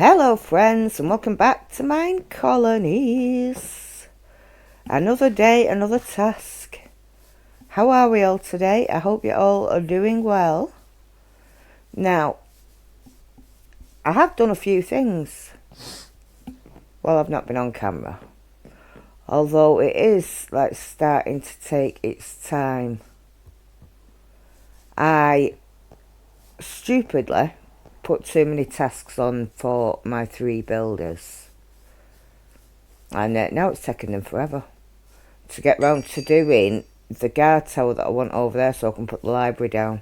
Hello friends, and welcome back to Minecolonies. Another day, another task. How are we all today? I hope you all are doing well. Now, I have done a few things while I've not been on camera. Although it is like starting to take its time. I stupidly put too many tasks on for my 3 builders. And now it's taking them forever to get round to doing the guard tower that I want over there so I can put the library down.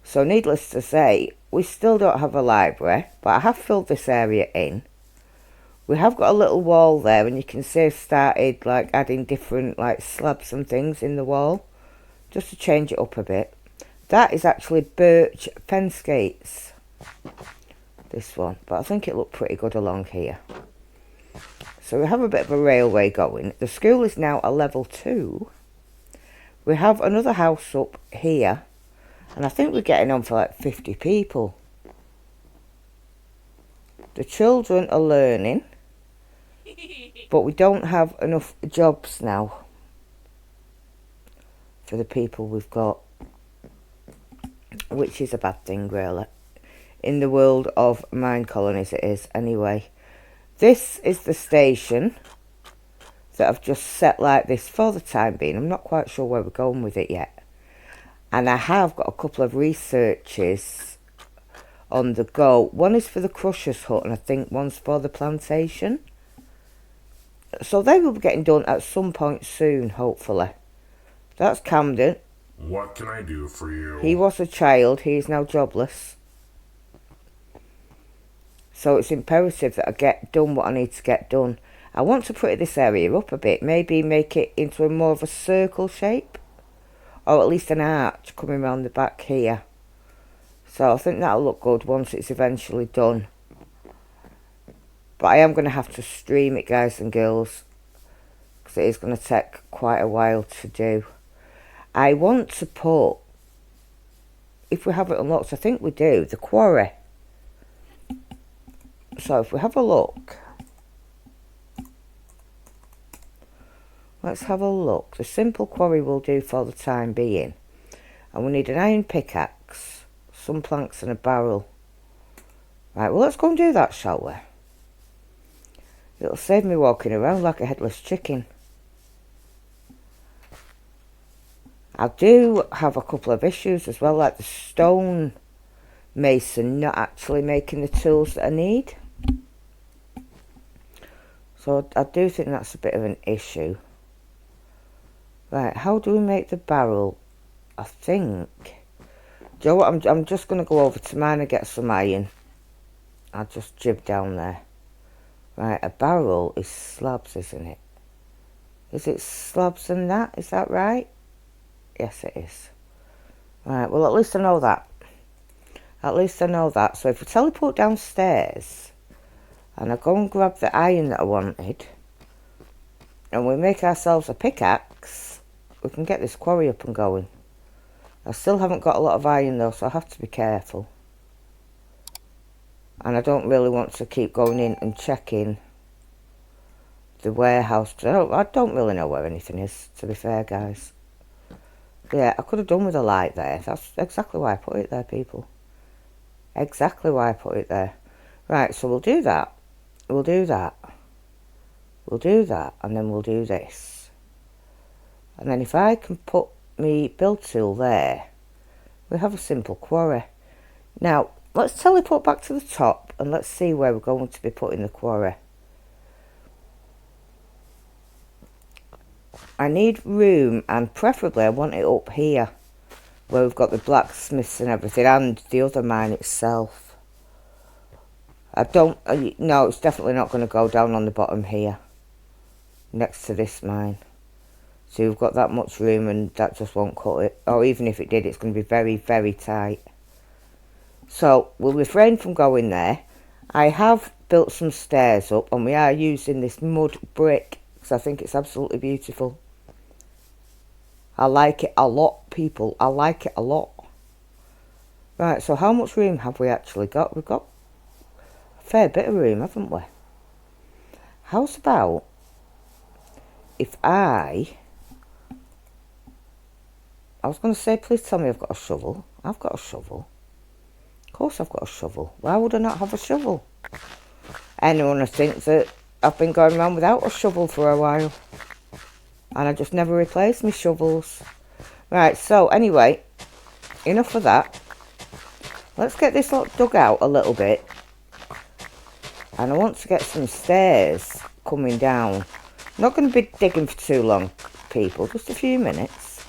So needless to say, we still don't have a library, but I have filled this area in. We have got a little wall there, and you can see I've started like adding different like slabs and things in the wall just to change it up a bit. That is actually birch fence gates, this one, but I think it looked pretty good along here. So we have a bit of a railway going. The school is now a level 2. We have another house up here, and I think we're getting on for like 50 people. The children are learning, but we don't have enough jobs now for the people we've got, which is a bad thing really. In the world of Minecolonies it is anyway. This is the station that I've just set like this for the time being. I'm not quite sure where we're going with it yet. And I have got a couple of researches on the go. One is for the Crusher's Hut, and I think one's for the plantation. So they will be getting done at some point soon, hopefully. That's Camden. What can I do for you? He was a child. He is now jobless. So it's imperative that I get done what I need to get done. I want to pretty this area up a bit. Maybe make it into a more of a circle shape. Or at least an arch coming around the back here. So I think that'll look good once it's eventually done. But I am going to have to stream it, guys and girls, because it is going to take quite a while to do. I want to put, if we have it unlocked, I think we do, the quarry. So if we have a look, let's have a look. The simple quarry will do for the time being. And we need an iron pickaxe, some planks and a barrel. Right, well let's go and do that, shall we? It'll save me walking around like a headless chicken. I do have a couple of issues as well, like the stone mason not actually making the tools that I need. So I do think that's a bit of an issue. Right, how do we make the barrel? I think, do you know what, I'm just going to go over to mine and get some iron. I'll just jib down there. Right, a barrel is slabs, isn't it? Is it slabs and that? Is that right? Yes, it is. Right, well, at least I know that. At least I know that. So if we teleport downstairs and I go and grab the iron that I wanted, and we make ourselves a pickaxe, we can get this quarry up and going. I still haven't got a lot of iron though, so I have to be careful. And I don't really want to keep going in and checking the warehouse, because I don't really know where anything is, to be fair, guys. Yeah, I could have done with a light there. That's exactly why I put it there, people. Exactly why I put it there. Right, so we'll do that. We'll do that. We'll do that, and then we'll do this. And then if I can put me build tool there, we have a simple quarry. Now, let's teleport back to the top, and let's see where we're going to be putting the quarry. I need room, and preferably I want it up here, where we've got the blacksmiths and everything, and the other mine itself. No, it's definitely not going to go down on the bottom here, next to this mine. So we've got that much room, and that just won't cut it. Or even if it did, it's going to be very, very tight. So we'll refrain from going there. I have built some stairs up, and we are using this mud brick, because I think it's absolutely beautiful. I like it a lot, people. I like it a lot. Right, so how much room have we actually got? We've got fair bit of room, haven't we? How's about if I was going to say, please tell me I've got a shovel. I've got a shovel. Of course I've got a shovel. Why would I not have a shovel? Anyone would think that I've been going around without a shovel for a while. And I just never replaced my shovels. Right, so anyway, enough of that. Let's get this lot dug out a little bit. And I want to get some stairs coming down. Not going to be digging for too long, people. Just a few minutes.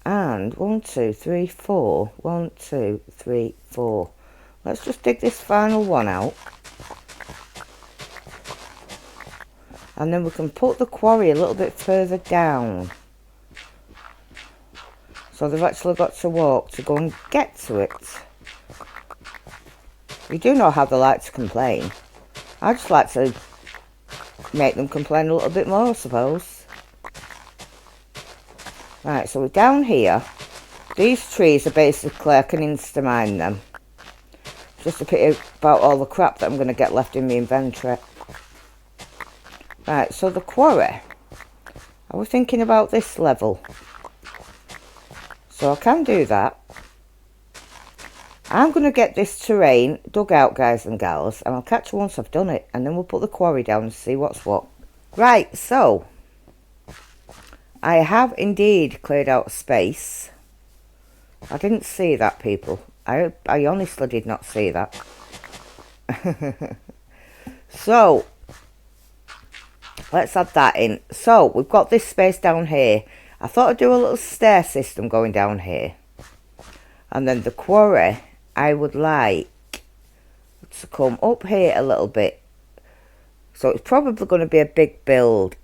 And 1, 2, 3, 4. 1, 2, 3, 4. Let's just dig this final one out. And then we can put the quarry a little bit further down. So they've actually got to walk to go and get to it. You do know how they like to complain. I just like to make them complain a little bit more, I suppose. Right, so we're down here. These trees are basically, I can insta-mine them. Just a pity about all the crap that I'm going to get left in my inventory. Right, so the quarry. I was thinking about this level. So I can do that. I'm going to get this terrain dug out, guys and gals, and I'll catch you once I've done it, and then we'll put the quarry down and see what's what. Right, so I have indeed cleared out space. I didn't see that, people. I honestly did not see that. So let's add that in. So we've got this space down here. I thought I'd do a little stair system going down here. And then the quarry, I would like to come up here a little bit. So it's probably going to be a big build.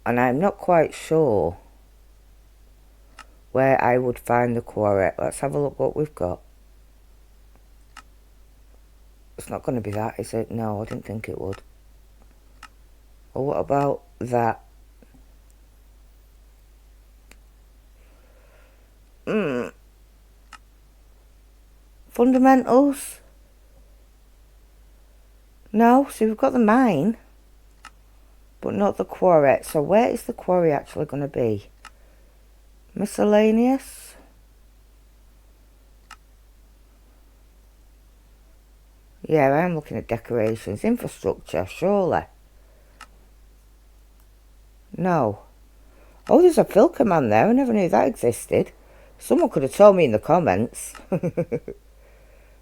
And I'm not quite sure where I would find the quarry. Let's have a look what we've got. It's not going to be that, is it? No, I didn't think it would. Or what about that? Fundamentals? No, see we've got the mine, but not the quarry. So where is the quarry actually going to be? Miscellaneous? Yeah, I am looking at decorations. Infrastructure, surely. No. Oh, there's a fill command there. I never knew that existed. Someone could have told me in the comments.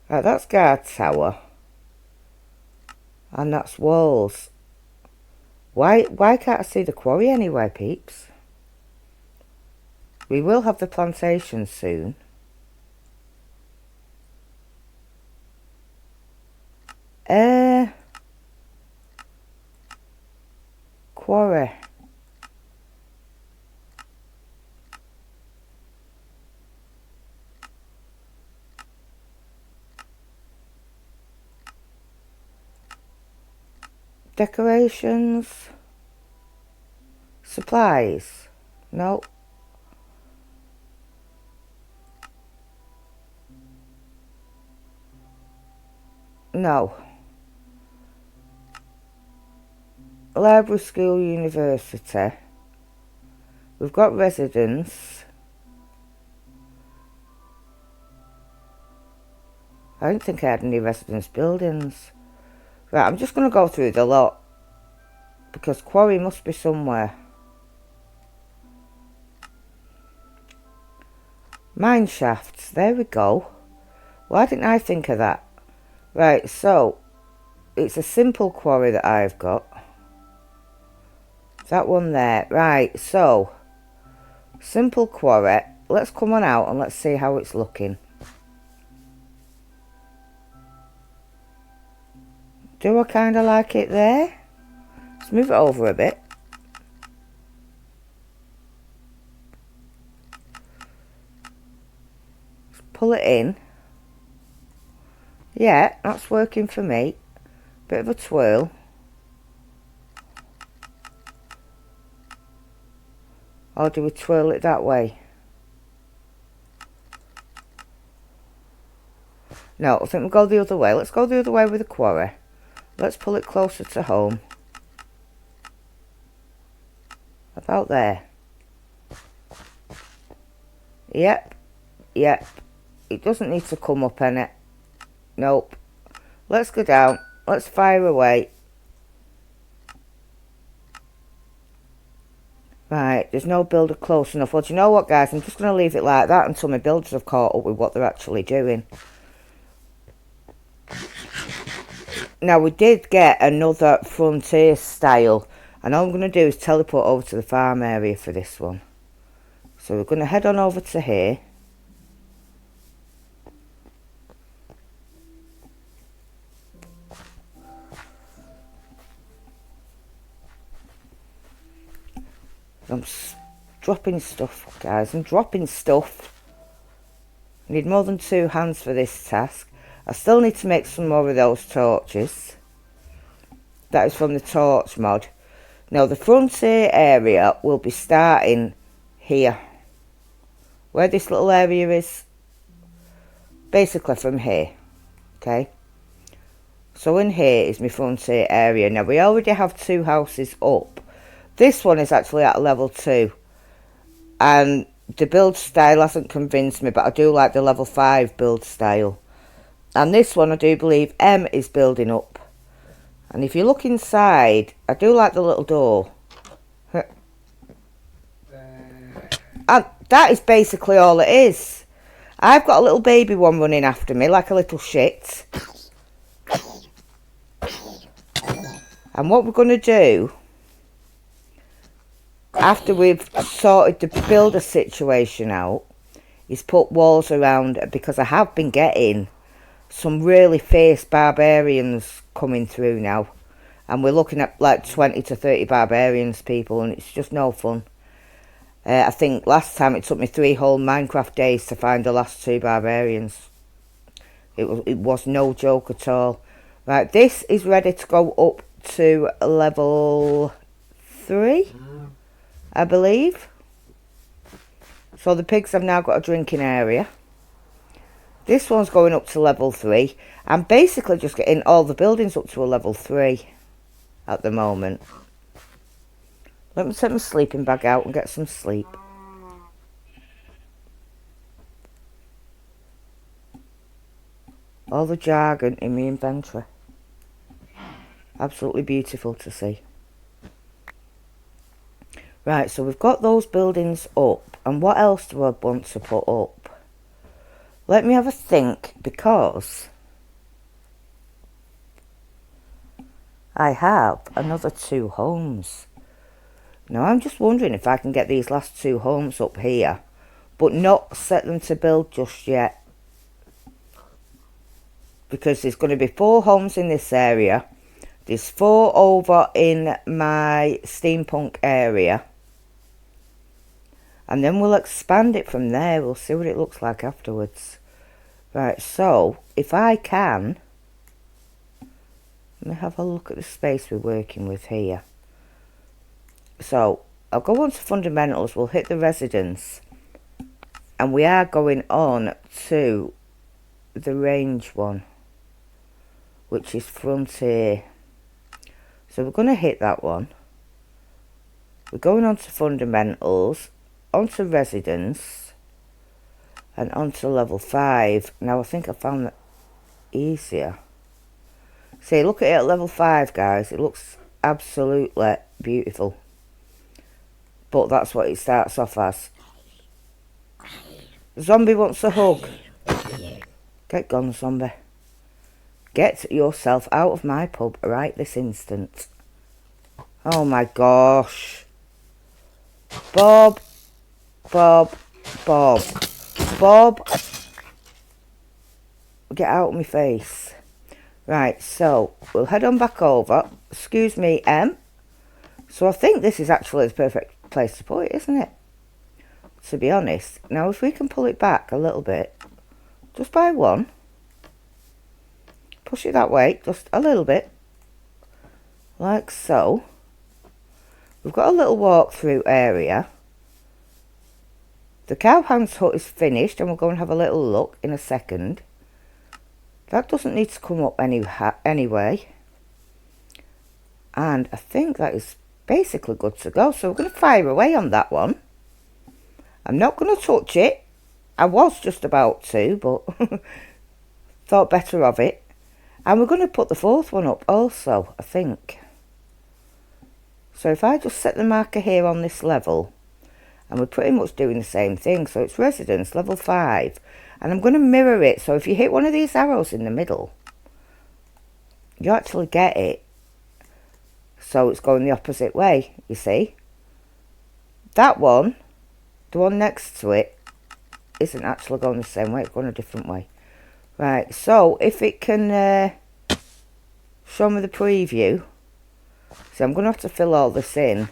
Right, that's guard tower. And that's walls. Why can't I see the quarry anywhere, peeps? We will have the plantation soon. Quarry. Decorations. Supplies. No. No. Library, school, university. We've got residence. I don't think I had any residence buildings. Right, I'm just going to go through the lot. Because quarry must be somewhere. Mine shafts. There we go. Why didn't I think of that? Right, so it's a simple quarry that I've got. That one there. Right, so simple quarry. Let's come on out and let's see how it's looking. Do I kind of like it there? Let's move it over a bit. Let's pull it in. Yeah, that's working for me. Bit of a twirl. Or do we twirl it that way? No, I think we'll go the other way. Let's go the other way with the quarry. Let's pull it closer to home. About there. Yep. Yep. It doesn't need to come up, innit? Nope. Let's go down. Let's fire away. Right, there's no builder close enough. Well, do you know what, guys? I'm just going to leave it like that until my builders have caught up with what they're actually doing. Now, we did get another frontier style. And all I'm going to do is teleport over to the farm area for this one. So we're going to head on over to here. I'm dropping stuff, guys. I'm dropping stuff. I need more than 2 hands for this task. I still need to make some more of those torches. That is from the torch mod. Now, the frontier area will be starting here. Where this little area is. Basically from here. Okay. So in here is my frontier area. Now, we already have 2 houses up. This one is actually at level 2. And the build style hasn't convinced me, but I do like the level 5 build style. And this one, I do believe M is building up. And if you look inside, I do like the little door. And that is basically all it is. I've got a little baby one running after me, like a little shit. And what we're going to do, after we've sorted the builder situation out, is put walls around, because I have been getting some really fierce barbarians coming through now. And we're looking at like 20 to 30 barbarians, people, and it's just no fun. I think last time it took me 3 whole Minecraft days to find the last 2 barbarians. It was no joke at all. Right, this is ready to go up to level 3. I believe. So the pigs have now got a drinking area. This one's going up to level 3. I'm basically just getting all the buildings up to a level 3 at the moment. Let me take my sleeping bag out and get some sleep. All the jargon in my inventory. Absolutely beautiful to see. Right, so we've got those buildings up. And what else do I want to put up? Let me have a think, because I have another 2 homes. Now, I'm just wondering if I can get these last 2 homes up here, but not set them to build just yet. Because there's going to be 4 homes in this area. There's 4 over in my steampunk area. And then we'll expand it from there. We'll see what it looks like afterwards. Right, so if I can, let me have a look at the space we're working with here. So I'll go on to fundamentals. We'll hit the residence. And we are going on to the range one, which is frontier. So we're going to hit that one. We're going on to fundamentals, onto residence, and onto level 5. Now I think I found that easier. See, look at it at level 5, guys. It looks absolutely beautiful. But that's what it starts off as. Zombie wants a hug. Get gone, zombie. Get yourself out of my pub right this instant. Oh my gosh. Bob. Bob. Bob. Bob. Get out of my face. Right, so we'll head on back over. Excuse me, M. So I think this is actually the perfect place to put it, isn't it? To be honest. Now if we can pull it back a little bit, just by 1. Push it that way, just a little bit. Like so. We've got a little walk-through area. The cowhand's hut is finished, and we'll go and have a little look in a second. That doesn't need to come up anyway. And I think that is basically good to go. So we're going to fire away on that one. I'm not going to touch it. I was just about to, but thought better of it. And we're going to put the fourth one up also, I think. So if I just set the marker here on this level, and we're pretty much doing the same thing. So it's residence, level 5. And I'm going to mirror it. So if you hit one of these arrows in the middle, you actually get it. So it's going the opposite way, you see. That one, the one next to it, isn't actually going the same way. It's going a different way. Right, so if it can show me the preview. So I'm going to have to fill all this in.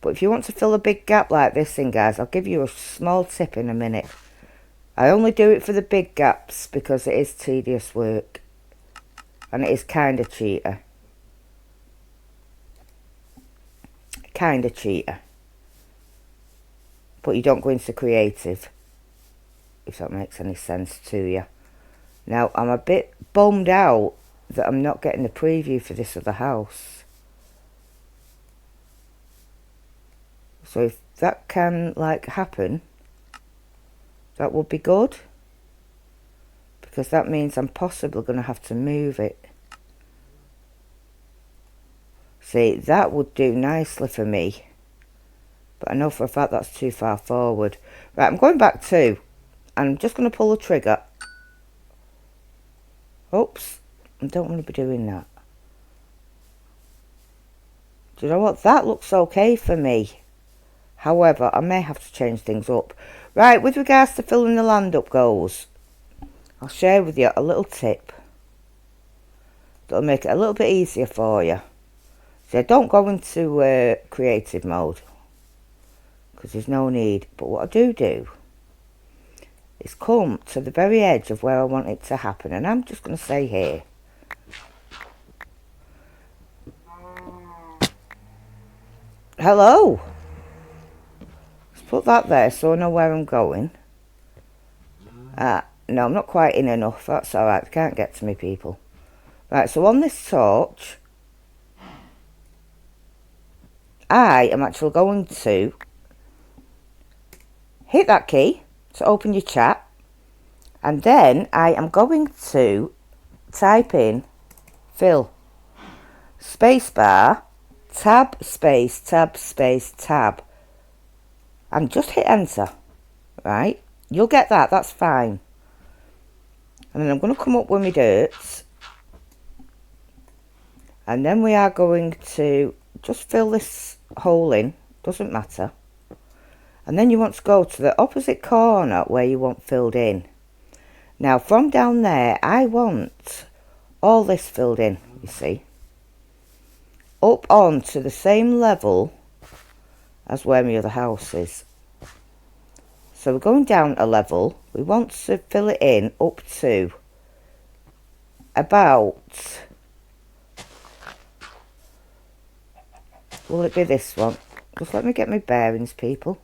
But if you want to fill a big gap like this in, guys, I'll give you a small tip in a minute. I only do it for the big gaps because it is tedious work. And it is kind of cheater. Kind of cheater. But you don't go into creative, if that makes any sense to you. Now, I'm a bit bummed out that I'm not getting the preview for this other house. So if that can, like, happen, that would be good. Because that means I'm possibly going to have to move it. See, that would do nicely for me. But I know for a fact that's too far forward. Right, I'm going back 2. And I'm just going to pull the trigger. Oops. I don't want to be doing that. Do you know what? That looks okay for me. However, I may have to change things up. Right, with regards to filling the land up goes, I'll share with you a little tip that'll make it a little bit easier for you. So don't go into creative mode, because there's no need. But what I do is come to the very edge of where I want it to happen. And I'm just going to say here. Hello. Let's put that there so I know where I'm going. No, I'm not quite in enough. That's alright. They can't get to me, people. Right, so on this torch, I am actually going to hit that key to open your chat. And then I am going to type in fill. Spacebar, tab, space, tab, space, tab. And just hit enter. Right? You'll get that. That's fine. And then I'm going to come up with my dirt. And then we are going to just fill this hole in. Doesn't matter. And then you want to go to the opposite corner where you want filled in. Now from down there, I want all this filled in, you see. Up on to the same level as where my other house is. So we're going down a level. We want to fill it in up to about, will it be this one? Just let me get my bearings, people.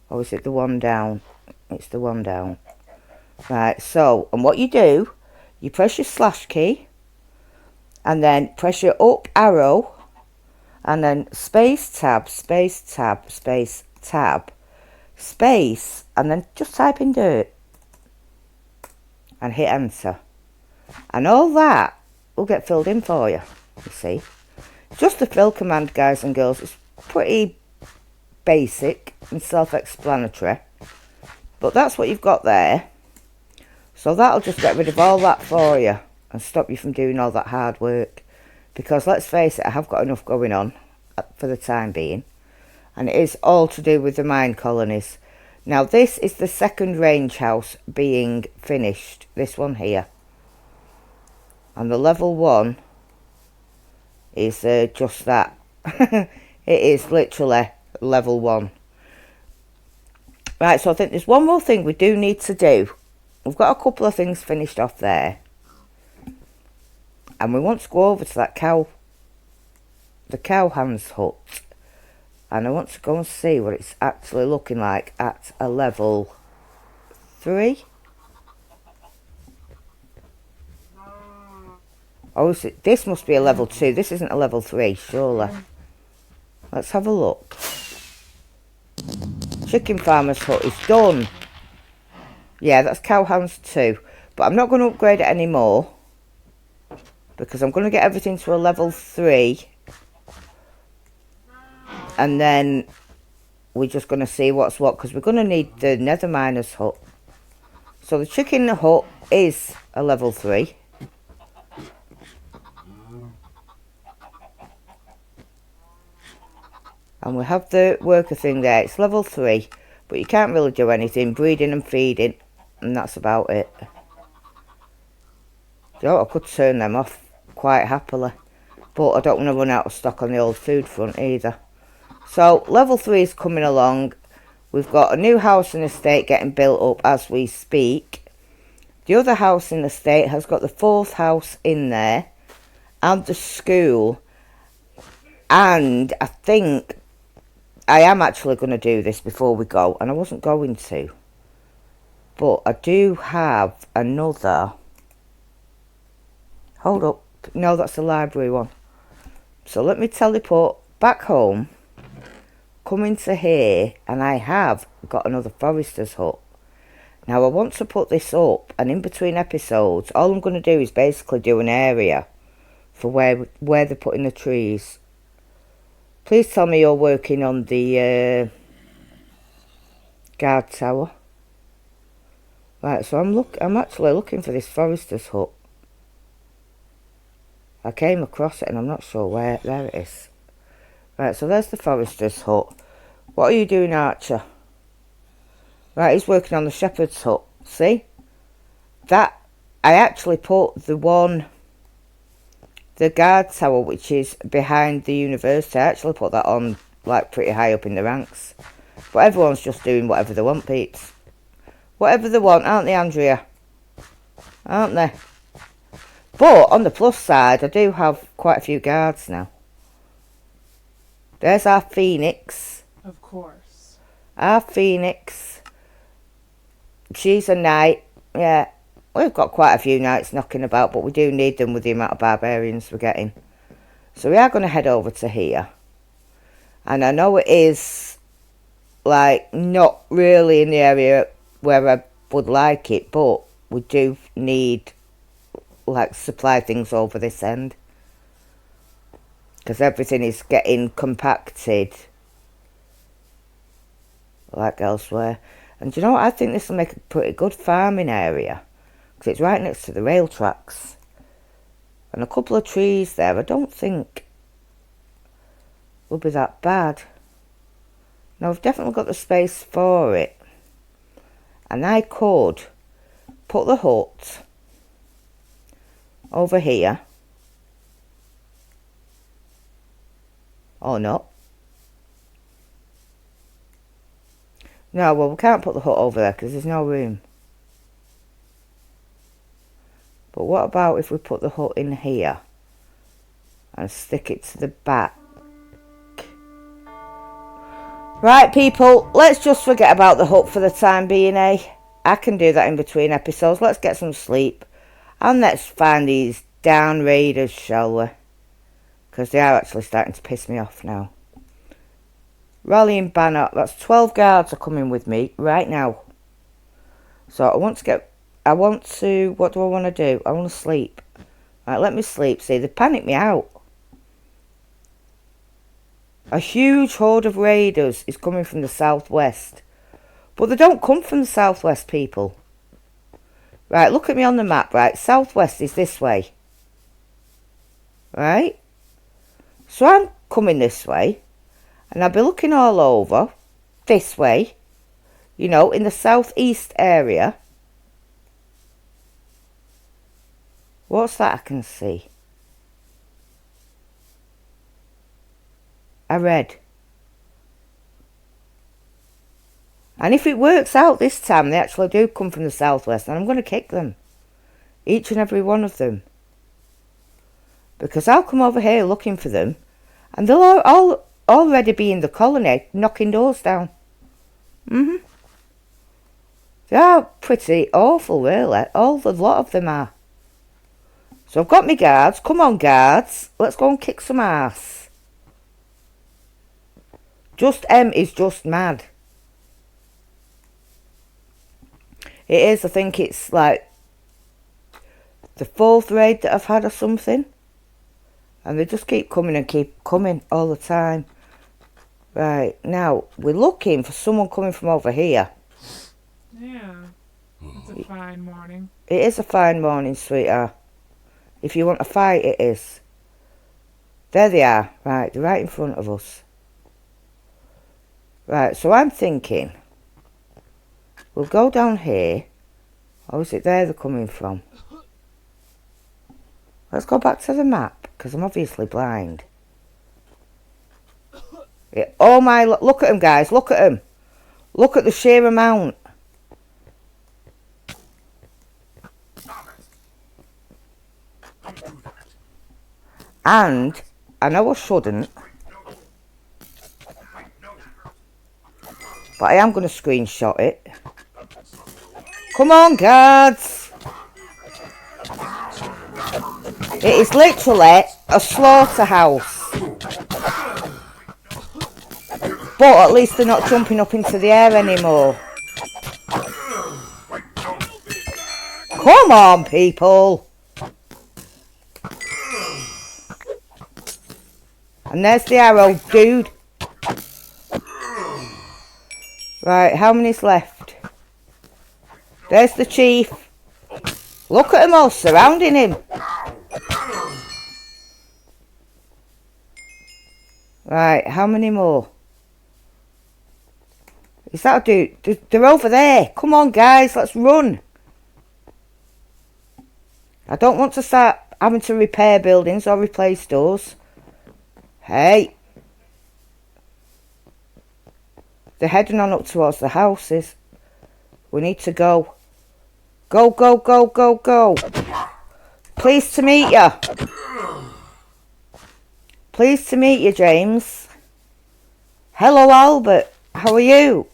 Or is it the one down? It's the one down. Right, so, and what you do, you press your slash key, and then press your up arrow, and then space, tab, space, tab, space, tab, space, and then just type in dirt, and hit enter. And all that will get filled in for you, you see. Just the fill command, guys and girls. It's pretty basic and self-explanatory. But that's what you've got there. So that'll just get rid of all that for you and stop you from doing all that hard work. Because let's face it, I have got enough going on for the time being. And it is all to do with the mine colonies. Now this is the second range house being finished. This one here. And the level 1 is just that. It is literally level 1. Right, so I think there's one more thing we do need to do. We've got a couple of things finished off there. And we want to go over to that the cowhand's hut. And I want to go and see what it's actually looking like at a level 3. Oh, this must be a level 2. This isn't a level 3, surely. Let's have a look. Chicken farmer's hut is done. Yeah, that's cowhounds 2. But I'm not going to upgrade it anymore. Because I'm going to get everything to a level 3. And then we're just going to see what's what. Because we're going to need the nether miner's hut. So the chicken hut is a level 3. And we have the worker thing there. It's level 3. But you can't really do anything. Breeding and feeding. And that's about it. So I could turn them off quite happily. But I don't want to run out of stock on the old food front either. So level 3 is coming along. We've got a new house and estate getting built up as we speak. The other house in the estate has got the 4th house in there. And the school. And I think I am actually going to do this before we go. And I wasn't going to. But I do have another. Hold up. No, that's the library one. So let me teleport back home. Come into here. And I have got another forester's hut. Now I want to put this up. And in between episodes, all I'm going to do is basically do an area. For where they're putting the trees. Please tell me you're working on the guard tower. Right, so I'm actually looking for this forester's hut. I came across it and I'm not sure where. There it is. Right, so there's the forester's hut. What are you doing, Archer? Right, he's working on the shepherd's hut. See? That, I actually put the guard tower, which is behind the university. I actually put that on, like, pretty high up in the ranks. But everyone's just doing whatever they want, peeps. Whatever they want, aren't they, Andrea? Aren't they? But, on the plus side, I do have quite a few guards now. There's our Phoenix. Of course. Our Phoenix. She's a knight. Yeah. We've got quite a few knights knocking about, but we do need them with the amount of barbarians we're getting. So we are going to head over to here. And I know it is, like, not really in the area where I would like it, but we do need, like, supply things over this end. Because everything is getting compacted, like elsewhere. And you know what? I think this will make a pretty good farming area. Because it's right next to the rail tracks. And a couple of trees there, I don't think will be that bad. Now, I've definitely got the space for it. And I could put the hut over here. Or not. No, well, we can't put the hut over there because there's no room. But what about if we put the hut in here and stick it to the back? Right, people, let's just forget about the hut for the time being, eh? I can do that in between episodes. Let's get some sleep. And let's find these down raiders, shall we? Because they are actually starting to piss me off now. Rallying banner. That's 12 guards are coming with me right now. So I want to, what do I want to do? I want to sleep. Right, let me sleep. See, they panicked me out. A huge horde of raiders is coming from the southwest. But they don't come from the southwest, people. Right, look at me on the map, right? Southwest is this way. Right? So I'm coming this way. And I'll be looking all over. This way. You know, in the southeast area. What's that I can see? A red. And if it works out this time, they actually do come from the southwest. And I'm going to kick them. Each and every one of them. Because I'll come over here looking for them. And they'll all already be in the colony, knocking doors down. They are pretty awful, really. A lot of them are. So I've got my guards. Come on, guards. Let's go and kick some ass. Just M is just mad. It is, I think it's like the 4th raid that I've had or something. And they just keep coming and keep coming all the time. Right, now, we're looking for someone coming from over here. Yeah. It's a fine morning. It is a fine morning, sweetheart. If you want a fight, it is. There they are. Right, they're right in front of us. Right, so I'm thinking we'll go down here. Or is it there they're coming from? Let's go back to the map, because I'm obviously blind. Yeah, oh my, look at them, guys. Look at them. Look at the sheer amount. And I know I shouldn't, but I am going to screenshot it. Come on, guards. It is literally a slaughterhouse. But at least they're not jumping up into the air anymore. Come on, people. And there's the arrow, dude. Right, how many's left? There's the chief. Look at them all surrounding him. Right, how many more? Is that a dude? They're over there. Come on, guys, let's run. I don't want to start having to repair buildings or replace doors. Hey. They're heading on up towards the houses. We need to go. Go, go, go, go, go. Pleased to meet you. Pleased to meet you, James. Hello, Albert. How are you?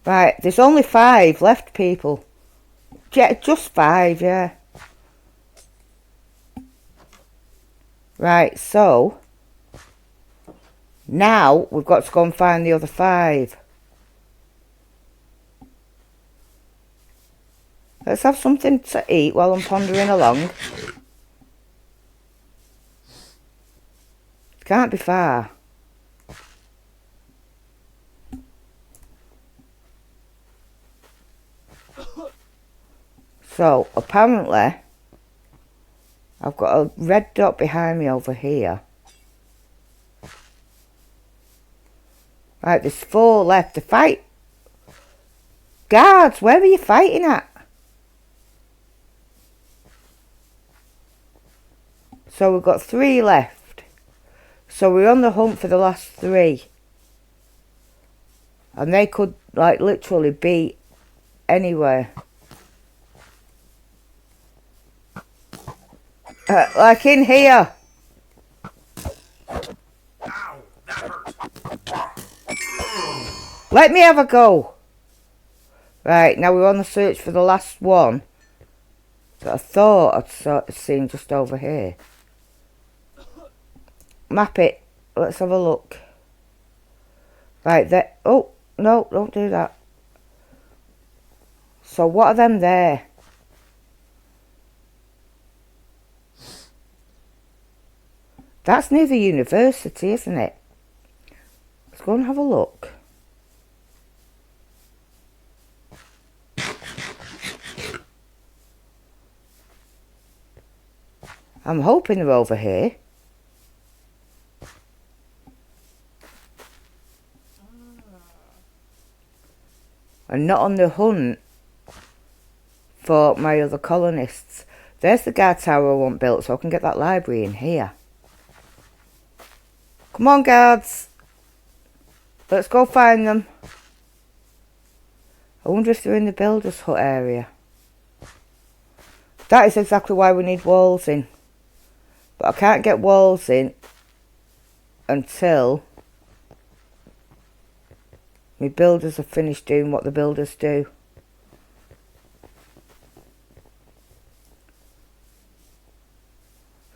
Right, there's only 5 left, people. Yeah, just 5, yeah. Right, so now we've got to go and find the other 5. Let's have something to eat while I'm pondering along. Can't be far. So, apparently, I've got a red dot behind me over here. Right, there's 4 left to fight. Guards, where are you fighting at? So we've got 3 left. So we're on the hunt for the last 3. And they could, like, literally be anywhere. Like in here. Let me have a go. Right, now we're on the search for the last one that I thought I'd seen just over here. Map it. Let's have a look. Right, there. Oh, no, don't do that. So what are them there? That's near the university, isn't it? Let's go and have a look. I'm hoping they're over here. And not on the hunt for my other colonists. There's the guard tower I want built so I can get that library in here. Come on, guards. Let's go find them. I wonder if they're in the builder's hut area. That is exactly why we need walls in. But I can't get walls in until my builders have finished doing what the builders do.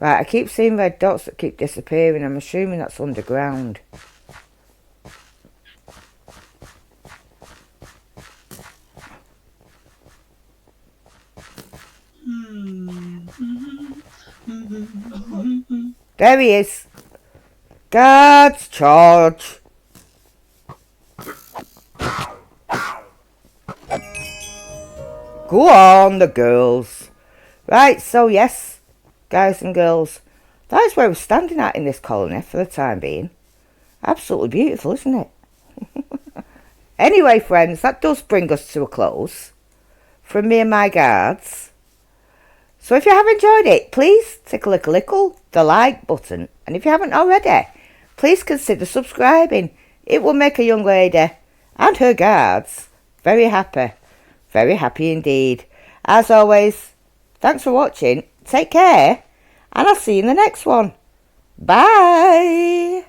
Right, I keep seeing red dots that keep disappearing. I'm assuming that's underground. There he is. Guards, charge. Go on, the girls. Right, so yes, guys and girls, that is where we're standing at in this colony for the time being. Absolutely beautiful, isn't it? Anyway, friends, that does bring us to a close from me and my guards. So if you have enjoyed it, please tickle the like button. And if you haven't already, please consider subscribing. It will make a young lady and her guards very happy. Very happy indeed. As always, thanks for watching. Take care. And I'll see you in the next one. Bye.